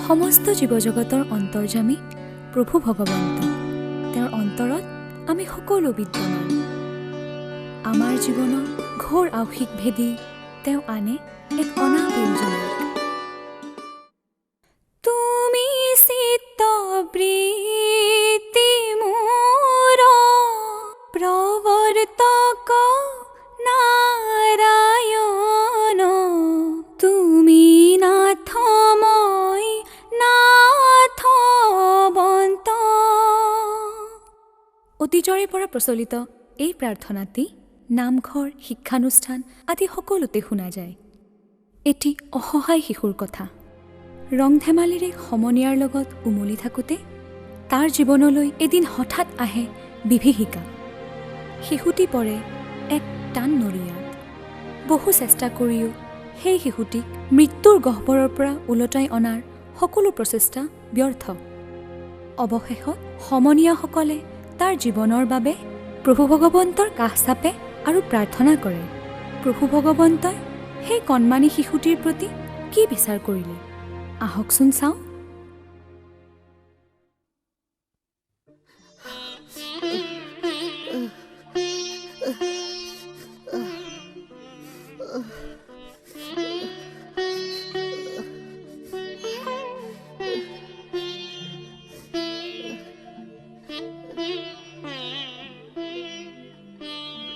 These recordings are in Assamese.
সমস্ত জীৱজগতৰ অন্তৰ্যামী প্ৰভু ভগৱন্ত। তেওঁৰ অন্তৰত আমি সকলো বিদ্যমান। আমাৰ জীৱনৰ ঘোৰ আউসিক ভেদি তেওঁ আনে এক অনাবিল জনক। তুমি চিত্তবৃত্তি মোৰ প্ৰৱৰ্তক নাৰায়ণ, তুমি নাথ মই নাথবন্ত। অতীজৰে পৰা প্ৰচলিত এই প্ৰাৰ্থনাটি নামঘৰ, শিক্ষানুষ্ঠান আদি সকলোতে শুনা যায়। এটি অসহায় শিশুৰ কথা। ৰং ধেমালিৰে সমনীয়াৰ লগত উমলি থাকোঁতে তাৰ জীৱনলৈ এদিন হঠাৎ আহে বিভীষিকা। শিশুটি পৰে এক টান নৰিয়াত। বহু চেষ্টা কৰিও সেই শিশুটিক মৃত্যুৰ গহ্বৰৰ পৰা ওলটাই অনাৰ সকলো প্ৰচেষ্টা ব্যৰ্থ। অৱশেষত সমনীয়াসকলে তাৰ জীৱনৰ বাবে প্ৰভু ভগৱন্তৰ কাষ চাপে আৰু প্ৰাৰ্থনা কৰে। প্ৰভু ভগৱন্তই সেই কণমানি শিশুটিৰ প্ৰতি কি বিচাৰ কৰিলে আহকচোন চাওঁ।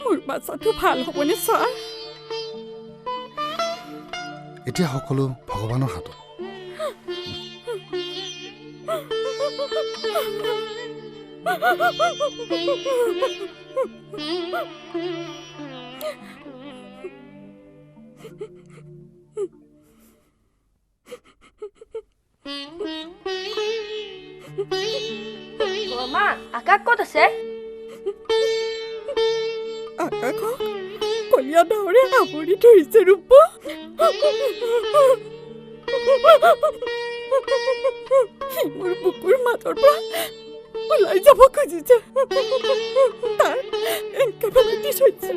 মোৰ বাচ্চাটো ভাল হ'বনে ছাৰ? এতিয়া সকলো ভগৱানৰ হাতত। মা, আকাশ ক'ত আছে? আকাশক কলীয়া ডাৱৰে আৱৰি ধৰিছে ৰূপ। সি মোৰ বুকুৰ মাজৰ পৰা ওলাই যাব খুজিছে। তাৰ এনকেফেলাইটিছ হৈছে।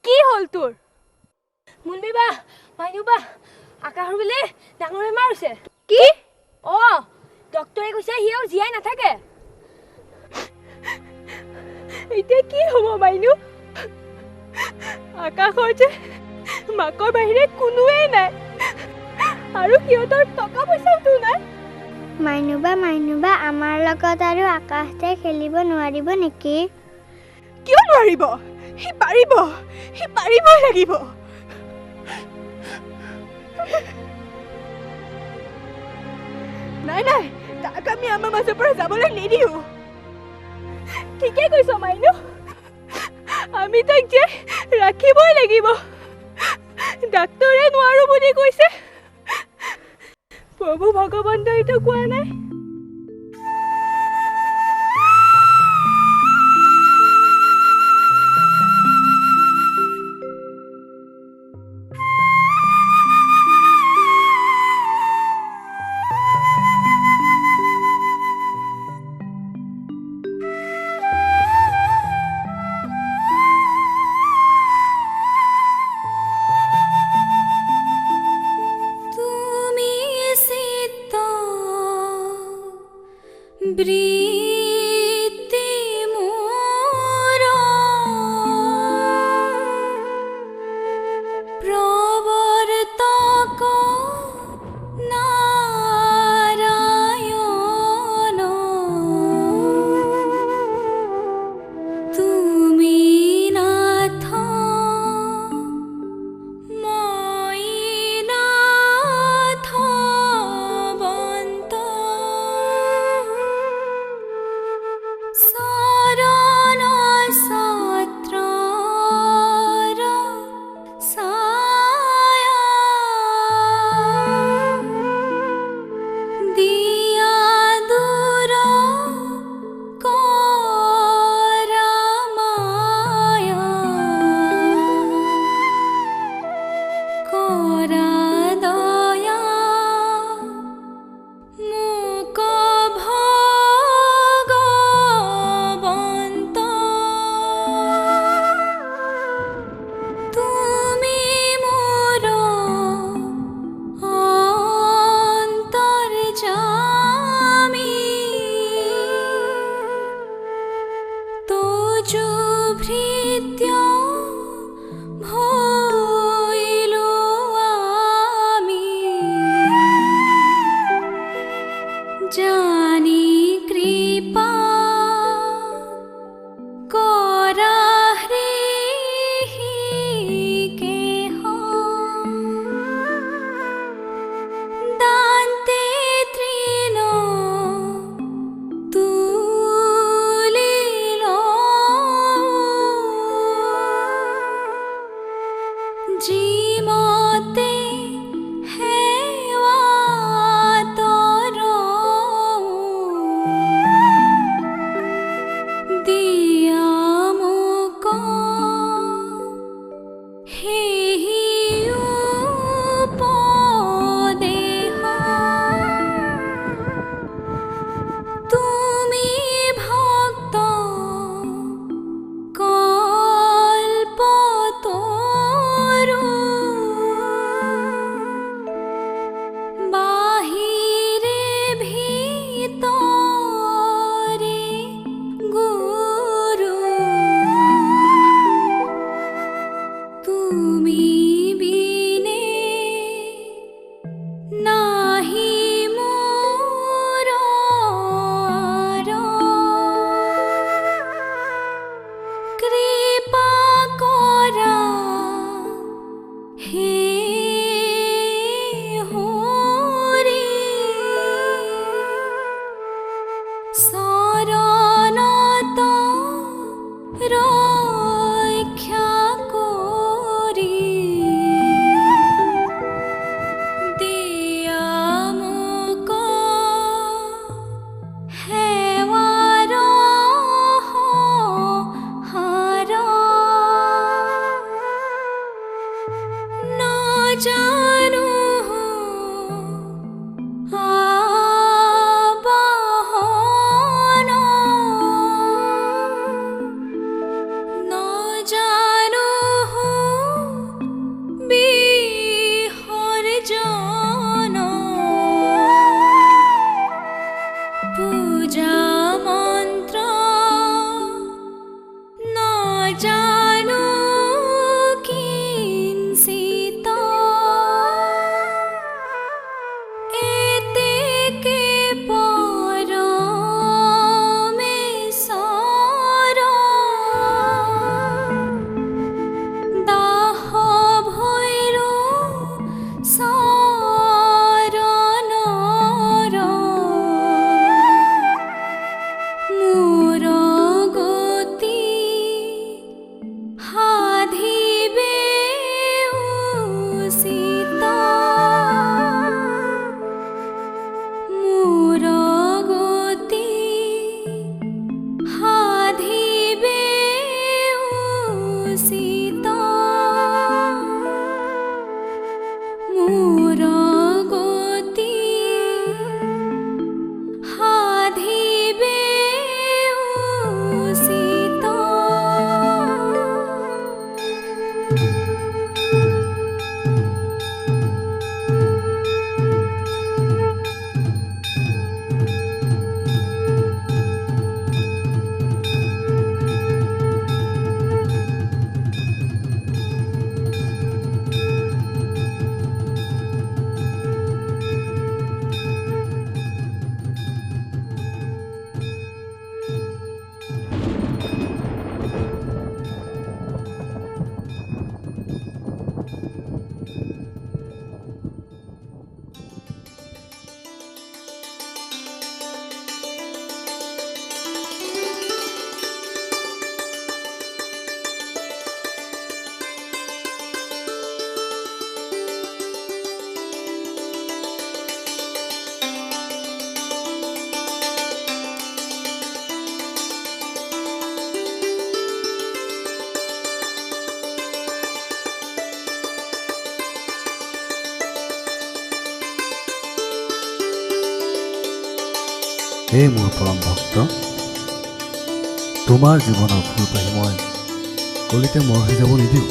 কি হ'ল তোৰ? মুনবি বা, মাইনু বা, আকাশৰ বোলে ডাঙৰ বেমাৰ হৈছে। কি? ডক্তৰে কৈছে সি আৰু জীয়াই নাথাকে। এতিয়া কি হ'ব মাইনু? আকাশৰ যে মাকৰ বাহিৰে কোনোৱেই নাই, আৰু সিহঁতৰ টকা পইচাওতো নাই। মাইনুবা আমাৰ লগত আৰু আকাশতে খেলিব নোৱাৰিব নেকি? কিয় নোৱাৰিব? সি পাৰিবই লাগিব। নাই, তাক আমি আমাৰ মাজৰ পৰা যাবলৈ নিদিওঁ। ঠিকে কৈছ মাইনু, আমি তাক যে ৰাখিবই লাগিব। ডাক্তৰে নোৱাৰো বুলি কৈছে, প্ৰভু ভগৱন্তইতো কোৱা নাই। তুমি চিত্ত চুভৃত্য ভৈলো আমি জানি কৃপা কৰা হৃকেহ দান্তে তৃণ তুলিল জীমতে হেৱা তৰ দিয়া মোক হেহি উপদেশ তুমি ভক্ত কল্পতৰু বাহিৰে ভিতৰে গুৰু তুমি বিনে নাহি মোৰ কৃপা কৰা হে হৰি শৰণত ৰক্ষা কৰি দিয়া মোক সেৱাৰ সহায় নাজানো আবাহন নাজানো বিসৰ্জন পূজা মন্ত্ৰ নাজানো কিঞ্চিত এতেকে পৰমেশ্বৰ দাস ভৈৰো শৰণৰ মোৰ গতি সাধিবে উচিত মোৰ গতি সাধিবে উচিত মোৰ গতি সাধিবে উচিত হে মোৰ পৰম ভক্ত, তোমাৰ জীৱনৰ ফুল পাহি মই কলিতে মৰহি যাব নিদিওঁ।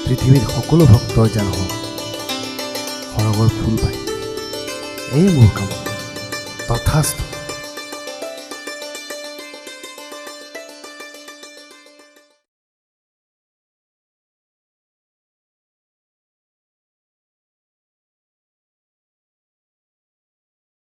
পৃথিৱীৰ সকলো ভক্তৰ যেন হওক সৰগৰ ফুল পাহি, এই মোৰ কাম তথাস্তু।